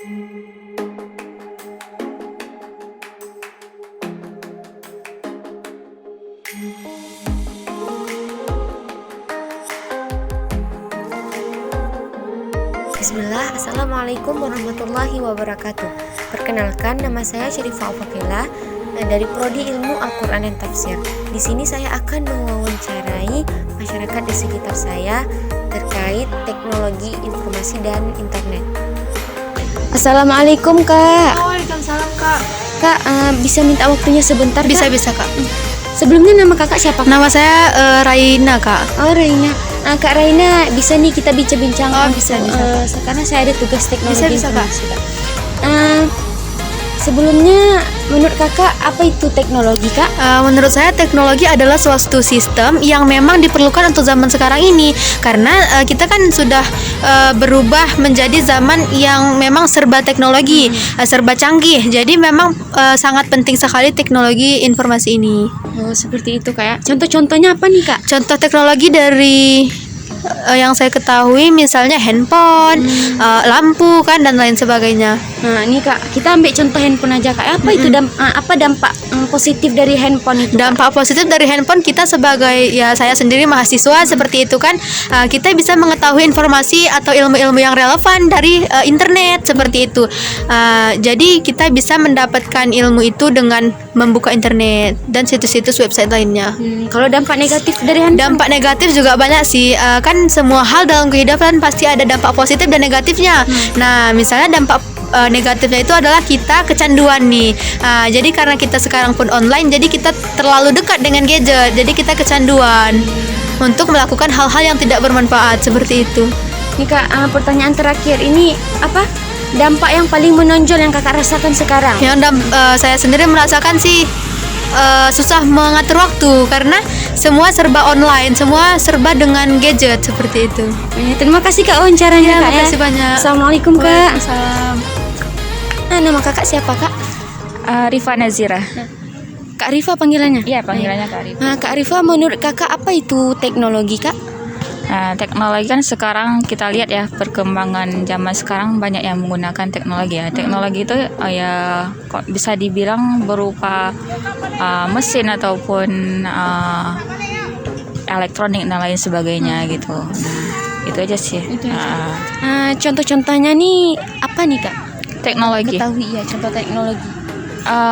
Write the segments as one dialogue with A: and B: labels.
A: Bismillah, Assalamualaikum warahmatullahi wabarakatuh. Perkenalkan, nama saya Syarifah Al-Fadila dari Prodi Ilmu Al-Quran dan Tafsir. Di sini saya akan mewawancarai masyarakat di sekitar saya terkait teknologi informasi dan internet. Assalamualaikum Kak.
B: Waalaikumsalam Kak.
A: Kak, bisa minta waktunya sebentar?
B: Bisa
A: Kak?
B: Kak.
A: Sebelumnya nama kakak siapa?
B: Nama saya Raina Kak.
A: Oh Raina. Kak Raina, bisa nih kita bincang-bincang.
B: Oh bisa.
A: Karena saya ada tugas teknologi.
B: Bisa Kak.
A: Sebelumnya, menurut kakak apa itu teknologi Kak?
B: Menurut saya teknologi adalah suatu sistem yang memang diperlukan untuk zaman sekarang ini. Karena kita kan sudah berubah menjadi zaman yang memang serba teknologi, serba canggih. Jadi memang sangat penting sekali teknologi informasi ini.
A: Oh seperti itu Kak. Contoh-contohnya apa nih Kak?
B: Contoh teknologi dari yang saya ketahui misalnya handphone, lampu kan dan lain sebagainya.
A: Nah ini Kak, kita ambil contoh handphone aja Kak. Apa itu apa dampak positif dari handphone itu?
B: Dampak positif dari handphone, kita sebagai saya sendiri mahasiswa seperti itu kan, kita bisa mengetahui informasi atau ilmu-ilmu yang relevan dari internet seperti itu. Jadi kita bisa mendapatkan ilmu itu dengan membuka internet dan situs-situs website lainnya.
A: Kalau dampak negatif dari handphone?
B: Dampak negatif juga banyak sih. Kan semua hal dalam kehidupan pasti ada dampak positif dan negatifnya. Nah, misalnya dampak negatifnya itu adalah kita kecanduan nih. Jadi karena kita sekarang pun online, jadi kita terlalu dekat dengan gadget. Jadi kita kecanduan untuk melakukan hal-hal yang tidak bermanfaat seperti itu.
A: Nih Kak, pertanyaan terakhir ini apa? Dampak yang paling menonjol yang kakak rasakan sekarang?
B: Yang saya sendiri merasakan sih susah mengatur waktu karena semua serba online, semua serba dengan gadget seperti itu.
A: Terima kasih Kak wawancaranya Kak.
B: Terima kasih banyak.
A: Assalamualaikum Kak.
B: Waalaikumsalam.
A: Nama kakak siapa Kak?
C: Rifa Nazira.
A: Kak Rifa panggilannya?
C: Iya, panggilannya Kak Rifa.
A: Kak Rifa, menurut kakak apa itu teknologi Kak?
C: Nah, teknologi kan sekarang kita lihat ya, perkembangan zaman sekarang banyak yang menggunakan teknologi ya. Teknologi itu kok bisa dibilang berupa mesin ataupun elektronik dan lain sebagainya gitu. Nah, itu aja sih.
A: Contoh-contohnya nih apa nih Kak?
C: Teknologi.
A: Ketahui ya contoh teknologi.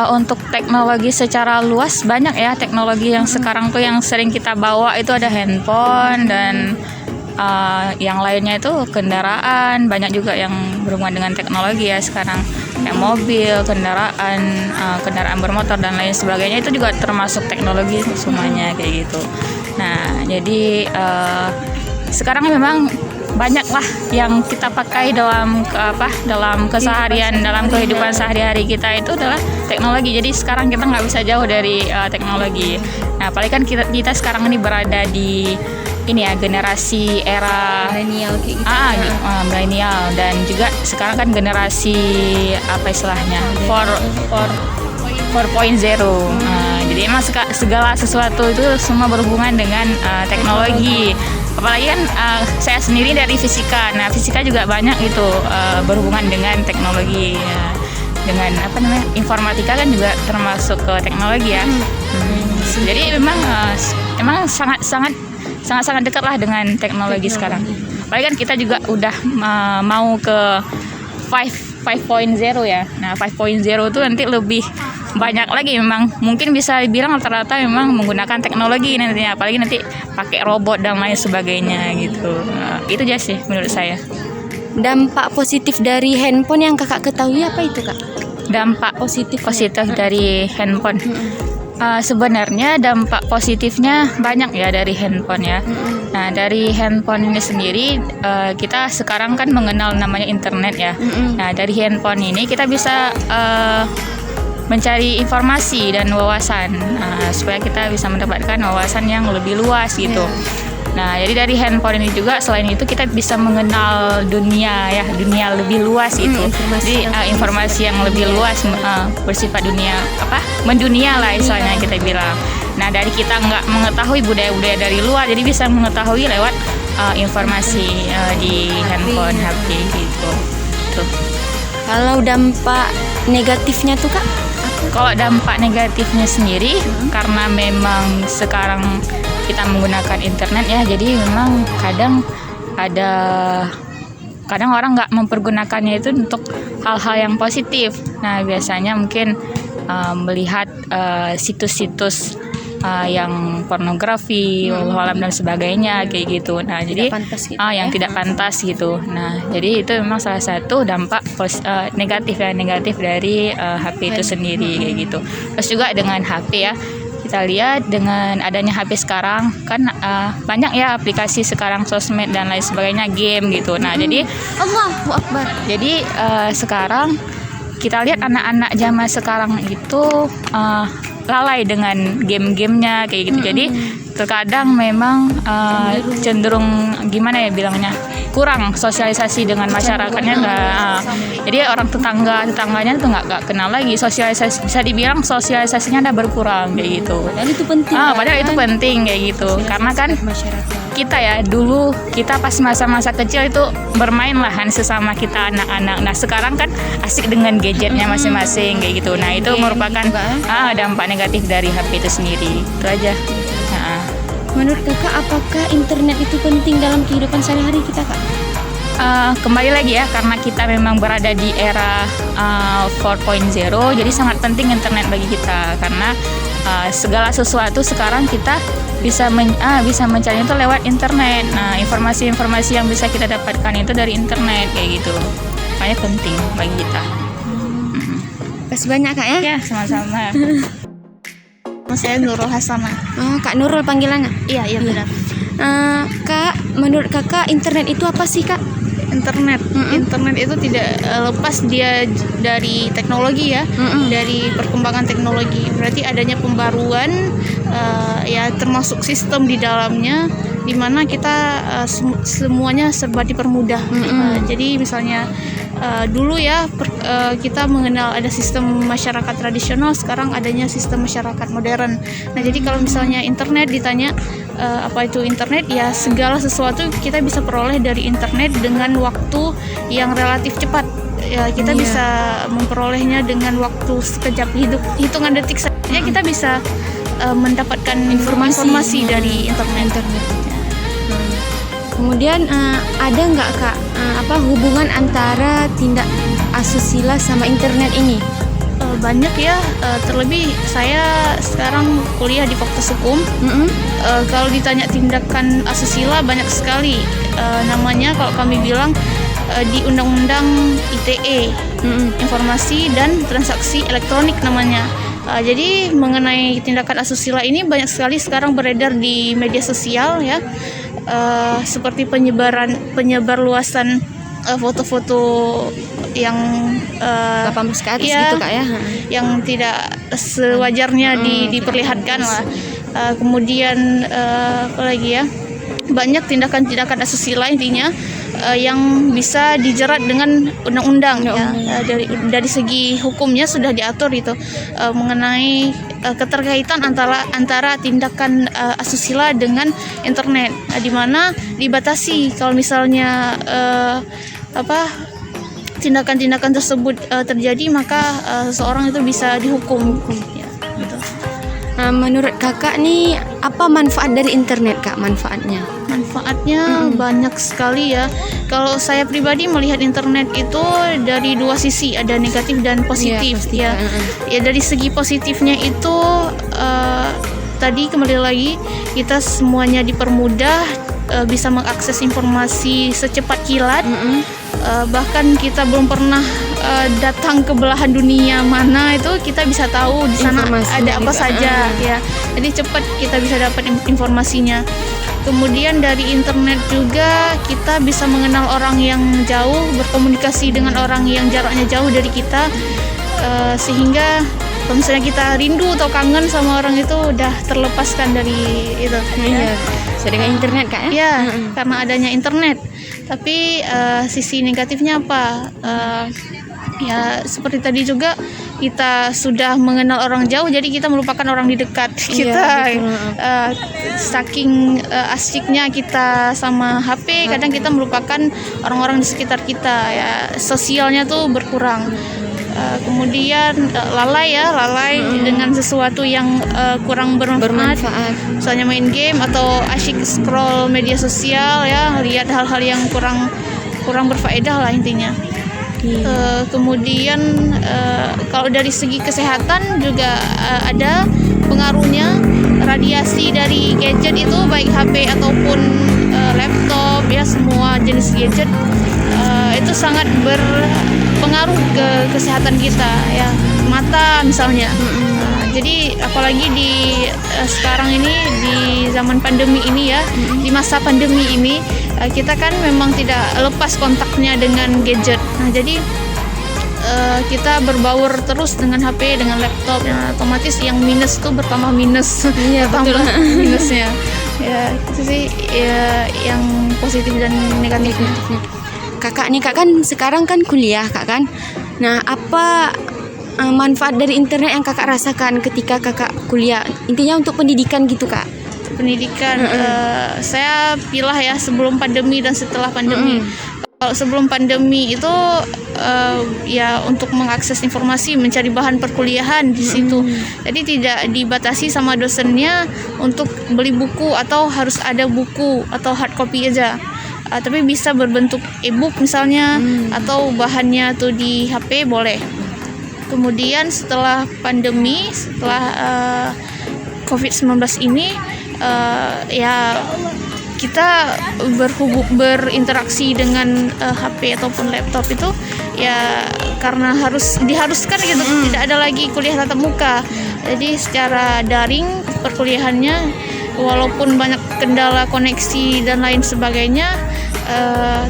C: Untuk teknologi secara luas banyak ya teknologi yang sekarang tuh yang sering kita bawa itu ada handphone dan yang lainnya itu kendaraan, banyak juga yang berhubungan dengan teknologi ya sekarang, kayak mobil, kendaraan bermotor dan lain sebagainya itu juga termasuk teknologi semuanya kayak gitu. Nah jadi sekarang memang banyak lah yang kita pakai dalam keseharian, dalam kehidupan sehari-hari kita itu adalah teknologi. Jadi sekarang kita nggak bisa jauh dari teknologi. Nah, apalagi kan kita sekarang ini berada di generasi era
A: Milenial kayak gitu.
C: Milenial, dan juga sekarang kan generasi apa istilahnya 4.0. Jadi emang segala sesuatu itu semua berhubungan dengan teknologi. Apalagi kan saya sendiri dari fisika. Nah, fisika juga banyak itu berhubungan dengan teknologi. Dengan informatika kan juga termasuk ke teknologi ya. Jadi memang sangat dekat lah dengan teknologi sekarang. Apalagi kan kita juga udah mau ke 5.0 ya. Nah, 5.0 itu nanti lebih banyak lagi, memang mungkin bisa dibilang rata-rata memang menggunakan teknologi nantinya, apalagi nanti pakai robot dan lain sebagainya gitu. Itu aja sih menurut saya.
A: Dampak positif dari handphone yang kakak ketahui apa itu Kak?
C: Dampak positif dari handphone. Sebenarnya dampak positifnya banyak ya dari handphone ya. Nah, dari handphone ini sendiri kita sekarang kan mengenal namanya internet ya. Nah, dari handphone ini kita bisa mencari informasi dan wawasan supaya kita bisa mendapatkan wawasan yang lebih luas gitu. Nah, jadi dari handphone ini juga selain itu kita bisa mengenal dunia lebih luas gitu. Jadi informasi yang lebih luas bersifat mendunia lah istilahnya kita bilang. Nah, dari kita nggak mengetahui budaya-budaya dari luar, jadi bisa mengetahui lewat informasi di handphone HP gitu. Tuh.
A: Kalau dampak negatifnya tuh Kak?
C: Kalau dampak negatifnya sendiri, karena memang sekarang kita menggunakan internet ya, jadi memang kadang orang nggak mempergunakannya itu untuk hal-hal yang positif. Nah, biasanya mungkin melihat situs-situs yang pornografi, wallahu alam dan sebagainya kayak gitu. Nah, jadi
A: pantas gitu
C: yang tidak pantas gitu. Nah, jadi itu memang salah satu dampak negatif dari HP itu sendiri kayak gitu. Terus juga dengan HP ya, kita lihat dengan adanya HP sekarang kan banyak ya aplikasi sekarang, sosmed dan lain sebagainya, game gitu. Nah, jadi
A: Allahu Akbar.
C: jadi sekarang kita lihat anak-anak zaman sekarang itu lalai dengan game-gamenya kayak gitu. Jadi terkadang memang cenderung gimana ya bilangnya, kurang sosialisasi dengan masyarakatnya. Jadi orang tetangganya tuh nggak kenal lagi, sosialisasi, bisa dibilang sosialisasinya udah berkurang kayak gitu.
A: Dan itu penting.
C: Padahal itu penting kayak gitu, karena kan
A: Masyarakat.
C: kita ya dulu, kita pas masa-masa kecil itu bermain lahan sesama kita anak-anak. Nah, sekarang kan asik dengan gadgetnya masing-masing kayak gitu. Nah, itu merupakan dampak negatif dari HP itu sendiri. Itu aja.
A: Menurut Kakak, apakah internet itu penting dalam kehidupan sehari-hari kita Kak?
C: Kembali lagi ya, karena kita memang berada di era 4.0, jadi sangat penting internet bagi kita, karena segala sesuatu sekarang kita bisa mencari itu lewat internet. Nah, informasi-informasi yang bisa kita dapatkan itu dari internet kayak gitu, makanya penting bagi kita.
A: Kasih banyak Kak ya.
C: Ya, sama-sama. Saya Nurul Hasanah.
A: Kak Nurul panggilannya.
C: Iya benar.
A: Kak, menurut Kakak internet itu apa sih Kak?
D: Internet itu tidak lepas dia dari teknologi ya, dari perkembangan teknologi. Berarti adanya pembaruan ya, termasuk sistem di dalamnya, di mana kita semuanya serba dipermudah. Jadi misalnya dulu ya kita mengenal ada sistem masyarakat tradisional, sekarang adanya sistem masyarakat modern. Nah, jadi kalau misalnya internet ditanya apa itu internet, ya segala sesuatu kita bisa peroleh dari internet dengan waktu yang relatif cepat. Ya, kita bisa memperolehnya dengan waktu sekejap, hitungan detik saja kita bisa mendapatkan informasi dari internet.
A: Kemudian ada nggak Kak hubungan antara tindak asusila sama internet ini?
D: Banyak ya, terlebih saya sekarang kuliah di Fakultas Hukum. Kalau ditanya tindakan asusila banyak sekali, namanya kalau kami bilang di Undang-Undang ITE, Informasi dan Transaksi Elektronik namanya. Jadi mengenai tindakan asusila ini banyak sekali sekarang beredar di media sosial ya, seperti penyebar luasan foto-foto yang
A: 18 ke atas gitu Kak ya.
D: Yang tidak sewajarnya diperlihatkan lah. Kemudian apa lagi ya? Banyak tindakan-tindakan asusila intinya yang bisa dijerat dengan undang-undang ya. Dari segi hukumnya sudah diatur itu mengenai keterkaitan antara tindakan asusila dengan internet, di mana dibatasi kalau misalnya tindakan-tindakan tersebut terjadi, maka seseorang itu bisa dihukum. Ya, gitu.
A: Menurut Kakak nih, apa manfaat dari internet Kak? Manfaatnya
D: banyak sekali ya. Kalau saya pribadi melihat internet itu dari dua sisi, ada negatif dan positif ya. Ya, dari segi positifnya itu tadi kembali lagi, kita semuanya dipermudah, bisa mengakses informasi secepat kilat. Bahkan kita belum pernah datang ke belahan dunia mana, itu kita bisa tahu di sana ada apa saja ya. Jadi cepat kita bisa dapat informasinya. Kemudian dari internet juga kita bisa mengenal orang yang jauh, berkomunikasi dengan orang yang jaraknya jauh dari kita, sehingga kalau misalnya kita rindu atau kangen sama orang itu udah terlepaskan dari itu.
A: Dengan internet Kak ya?
D: Ya, karena adanya internet. Tapi sisi negatifnya apa? Ya seperti tadi juga kita sudah mengenal orang jauh, jadi kita melupakan orang di dekat kita. Saking asyiknya kita sama HP, kadang kita melupakan orang-orang di sekitar kita. Ya sosialnya tuh berkurang. Kemudian lalai dengan sesuatu yang kurang bermanfaat. Misalnya main game atau asyik scroll media sosial, ya lihat hal-hal yang kurang berfaedah lah intinya. Kemudian kalau dari segi kesehatan juga ada pengaruhnya. Radiasi dari gadget itu baik HP ataupun laptop, ya semua jenis gadget itu sangat berpengaruh ke kesehatan kita, ya mata misalnya. Jadi apalagi di sekarang ini, di zaman pandemi ini ya, di masa pandemi ini kita kan memang tidak lepas kontaknya dengan gadget. Nah jadi kita berbaur terus dengan HP, dengan laptop, ya, otomatis yang minus tuh bertambah minus, bertambah minusnya. Ya itu sih ya, yang positif dan negatifnya.
A: Kakak nih, Kak kan sekarang kan kuliah, Kak kan. Nah, apa manfaat dari internet yang Kakak rasakan ketika Kakak kuliah? Intinya untuk pendidikan gitu, Kak.
D: Pendidikan saya pilah ya sebelum pandemi dan setelah pandemi. Kalau sebelum pandemi itu ya untuk mengakses informasi, mencari bahan perkuliahan di situ. Jadi tidak dibatasi sama dosennya untuk beli buku atau harus ada buku atau hard copy aja. Tapi bisa berbentuk e-book misalnya, atau bahannya tuh di HP boleh. Kemudian setelah pandemi, setelah COVID-19 ini, ya kita berinteraksi dengan HP ataupun laptop itu ya karena diharuskan gitu, tidak ada lagi kuliah tatap muka. Jadi secara daring perkuliahannya, walaupun banyak kendala koneksi dan lain sebagainya,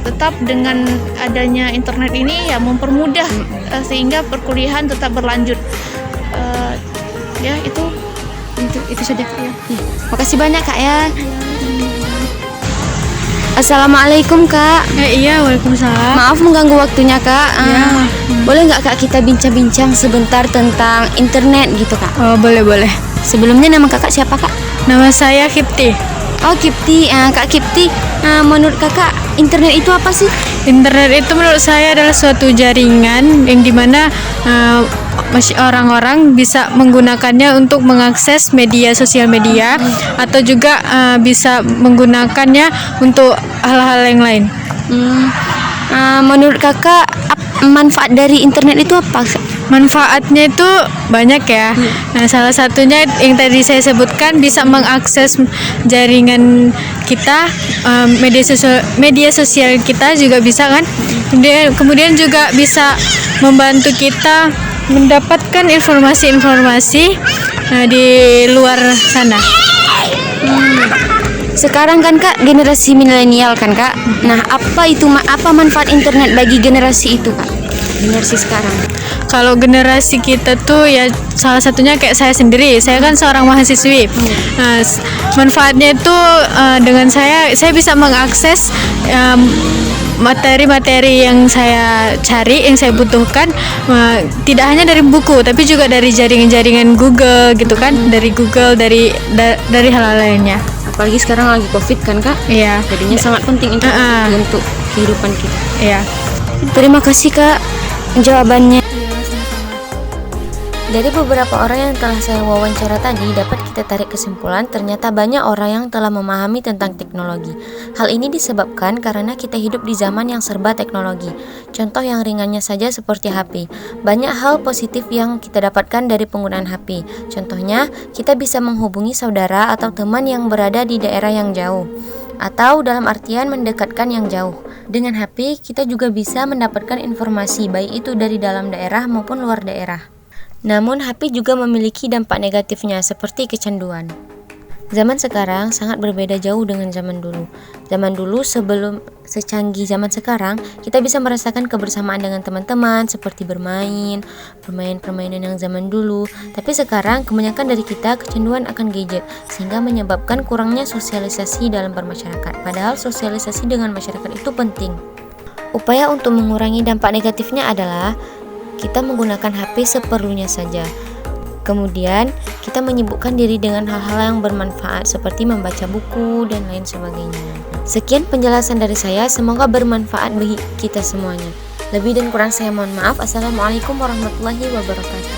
D: tetap dengan adanya internet ini ya mempermudah sehingga perkuliahan tetap berlanjut. Ya itu saja ya.
A: Makasih banyak, Kak ya. Assalamualaikum, Kak.
B: Iya, waalaikumsalam.
A: Maaf mengganggu waktunya, Kak. Boleh nggak, Kak, kita bincang-bincang sebentar tentang internet gitu, Kak?
B: Oh, boleh.
A: Sebelumnya nama Kakak siapa, Kak?
B: Nama saya Kipti.
A: Oh, Kipti. Kak Kipti, menurut Kakak internet itu apa sih?
B: Internet itu menurut saya adalah suatu jaringan yang dimana orang-orang bisa menggunakannya untuk mengakses media sosial media, atau juga bisa menggunakannya untuk hal-hal yang lain.
A: Menurut Kakak manfaat dari internet itu apa?
B: Manfaatnya itu banyak ya. Nah, salah satunya yang tadi saya sebutkan, bisa mengakses jaringan kita, media sosial kita juga bisa kan. Kemudian juga bisa membantu kita mendapatkan informasi-informasi di luar sana.
A: Sekarang kan, Kak, generasi milenial kan, Kak. Nah, apa manfaat internet bagi generasi itu, Kak? Generasi sekarang.
B: Kalau generasi kita tuh ya salah satunya kayak saya sendiri. Saya kan seorang mahasiswi. Nah, manfaatnya itu dengan saya bisa mengakses materi-materi yang saya cari, yang saya butuhkan, tidak hanya dari buku tapi juga dari jaringan-jaringan Google gitu kan, dari Google, dari hal-hal lainnya.
A: Apalagi sekarang lagi COVID kan, Kak?
B: Iya.
A: Jadinya sangat penting internet untuk kehidupan kita.
B: Iya.
A: Terima kasih, Kak, jawabannya. Dari beberapa orang yang telah saya wawancara tadi, dapat kita tarik kesimpulan ternyata banyak orang yang telah memahami tentang teknologi. Hal ini disebabkan karena kita hidup di zaman yang serba teknologi. Contoh yang ringannya saja seperti HP. Banyak hal positif yang kita dapatkan dari penggunaan HP. Contohnya, kita bisa menghubungi saudara atau teman yang berada di daerah yang jauh, atau dalam artian mendekatkan yang jauh. Dengan HP, kita juga bisa mendapatkan informasi, baik itu dari dalam daerah maupun luar daerah. Namun, HP juga memiliki dampak negatifnya, seperti kecanduan. Zaman sekarang sangat berbeda jauh dengan zaman dulu. Zaman dulu, sebelum secanggih zaman sekarang, kita bisa merasakan kebersamaan dengan teman-teman, seperti bermain permainan yang zaman dulu. Tapi sekarang, kebanyakan dari kita kecanduan akan gadget, sehingga menyebabkan kurangnya sosialisasi dalam bermasyarakat. Padahal sosialisasi dengan masyarakat itu penting. Upaya untuk mengurangi dampak negatifnya adalah kita menggunakan HP seperlunya saja. Kemudian, kita menyibukkan diri dengan hal-hal yang bermanfaat seperti membaca buku dan lain sebagainya. Sekian penjelasan dari saya, semoga bermanfaat bagi kita semuanya. Lebih dan kurang saya mohon maaf. Assalamualaikum warahmatullahi wabarakatuh.